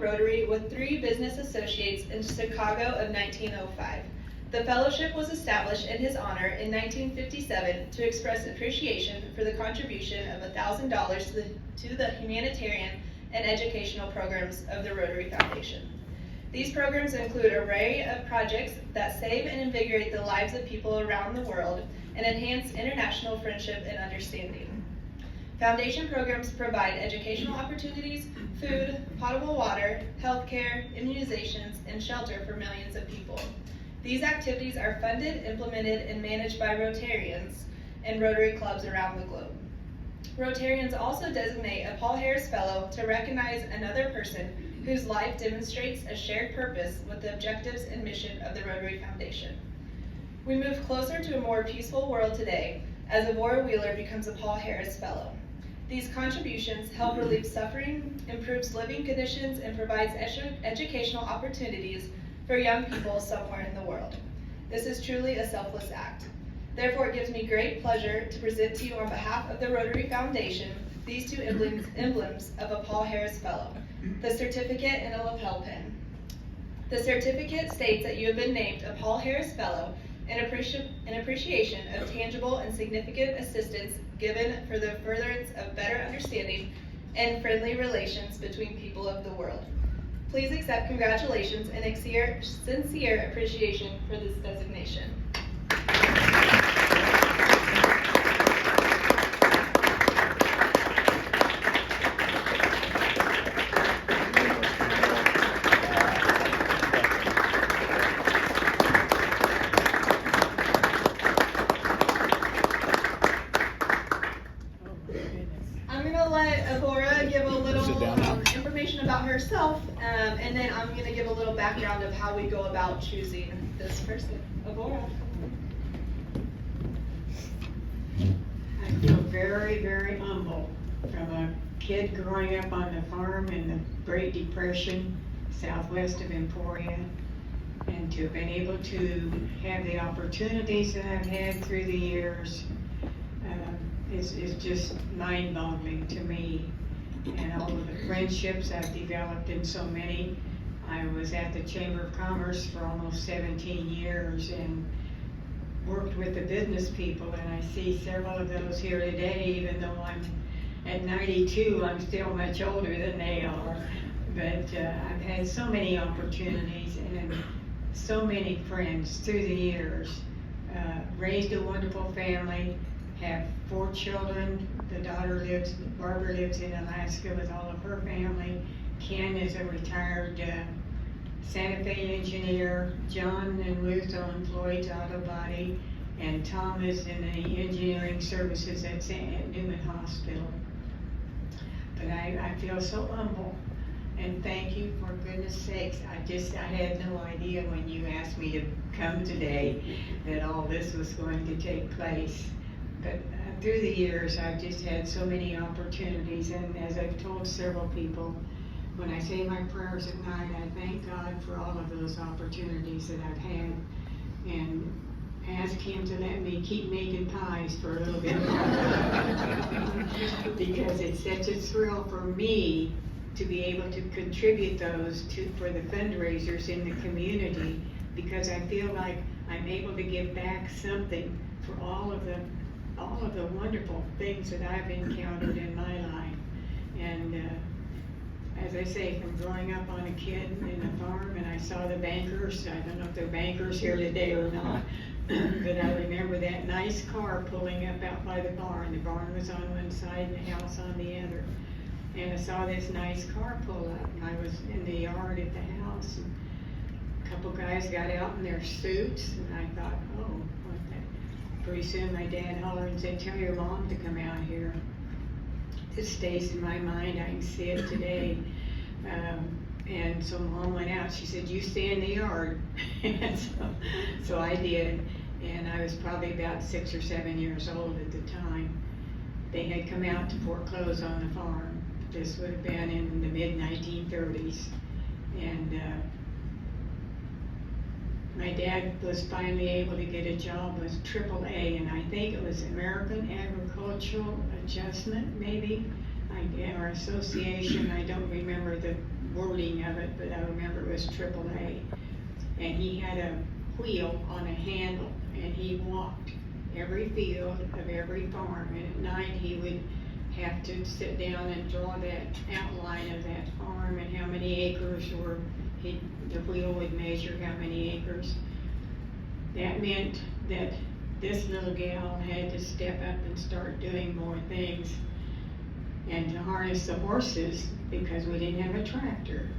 Rotary with 3 business associates in Chicago of 1905. The fellowship was established in his honor in 1957 to express appreciation for the contribution of $1,000 to the humanitarian and educational programs of the Rotary Foundation. These programs include an array of projects that save and invigorate the lives of people around the world and enhance international friendship and understanding. Foundation programs provide educational opportunities, food, potable water, healthcare, immunizations, and shelter for millions of people. These activities are funded, implemented, and managed by Rotarians and Rotary clubs around the globe. Rotarians also designate a Paul Harris Fellow to recognize another person whose life demonstrates a shared purpose with the objectives and mission of the Rotary Foundation. We move closer to a more peaceful world today as Evora Wheeler becomes a Paul Harris Fellow. These contributions help relieve suffering, improves living conditions, and provides educational opportunities for young people somewhere in the world. This is truly a selfless act. Therefore, it gives me great pleasure to present to you on behalf of the Rotary Foundation these 2 emblems of a Paul Harris Fellow, the certificate and a lapel pin. The certificate states that you have been named a Paul Harris Fellow in appreciation of tangible and significant assistance given for the furtherance of better understanding and friendly relations between people of the world. Please accept congratulations and sincere appreciation for this designation. I'm going to let Evora give a little information about herself, and then I'm going to give a little background of how we go about choosing this person. Evora. I feel very, very humble from a kid growing up on the farm in the Great Depression, southwest of Emporia, and to have been able to have the opportunities that I've had through the years is just mind-boggling to me. And all of the friendships I've developed in so many. I was at the Chamber of Commerce for almost 17 years and worked with the business people, and I see several of those here today. Even though I'm at 92, I'm still much older than they are. But I've had so many opportunities and so many friends through the years. Raised a wonderful family, have 4 children. The daughter Barbara lives in Alaska with all of her family. Ken is a retired Santa Fe engineer. John and Ruth are employed to Auto Body, and Tom is in the engineering services at Newman Hospital. But I feel so humble, and thank you, for goodness sakes. I had no idea when you asked me to come today that all this was going to take place. But through the years, I've just had so many opportunities, and as I've told several people, when I say my prayers at night, I thank God for all of those opportunities that I've had, and ask Him to let me keep making pies for a little bit longer, because it's such a thrill for me to be able to contribute those for the fundraisers in the community, because I feel like I'm able to give back something for all of the wonderful things that I've encountered in my life. And as I say, from growing up on a kid in a farm, and I saw the bankers, I don't know if they're bankers here today or not, but I remember that nice car pulling up out by the barn. The barn was on one side and the house on the other. And I saw this nice car pull up, and I was in the yard at the house, and a couple guys got out in their suits, and I thought, oh, what the... Pretty soon my dad hollered and said, tell your mom to come out here. This stays in my mind, I can see it today. And so Mom went out, she said, you stay in the yard. And so I did, and I was probably about 6 or 7 years old at the time. They had come out to foreclose on the farm. This would have been in the mid-1930s. And my dad was finally able to get a job with AAA, and I think it was American Agricultural Adjustment, maybe, or Association. I don't remember the wording of it, but I remember it was AAA. And he had a wheel on a handle, and he walked every field of every farm, and at night he would have to sit down and draw that outline of that farm and how many acres were, the wheel would measure how many acres. That meant that this little gal had to step up and start doing more things and to harness the horses, because we didn't have a tractor.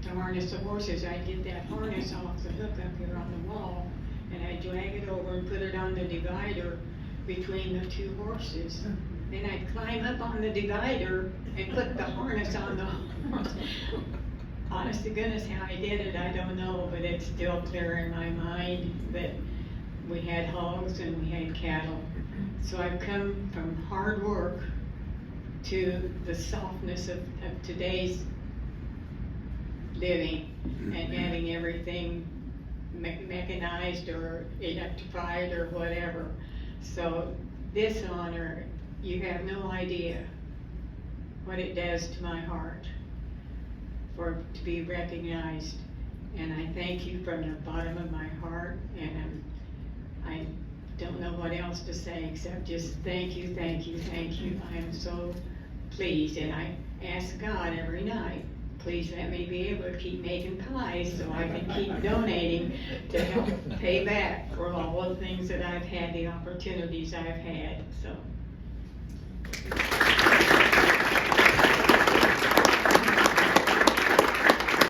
To harness the horses, I'd get that harness off the hook up here on the wall, and I'd drag it over and put it on the divider between the two horses. Then I'd climb up on the divider and put the harness on the horse. Honest to goodness, how I did it, I don't know, but it's still clear in my mind that we had hogs and we had cattle. So I've come from hard work to the softness of today's living and having everything mechanized or electrified or whatever. So this honor, you have no idea what it does to my heart to be recognized. And I thank you from the bottom of my heart, and I don't know what else to say except just thank you, thank you, thank you. I am so pleased, and I ask God every night, please let me be able to keep making pies so I can keep donating to help pay back for all the things that I've had, the opportunities I've had, so.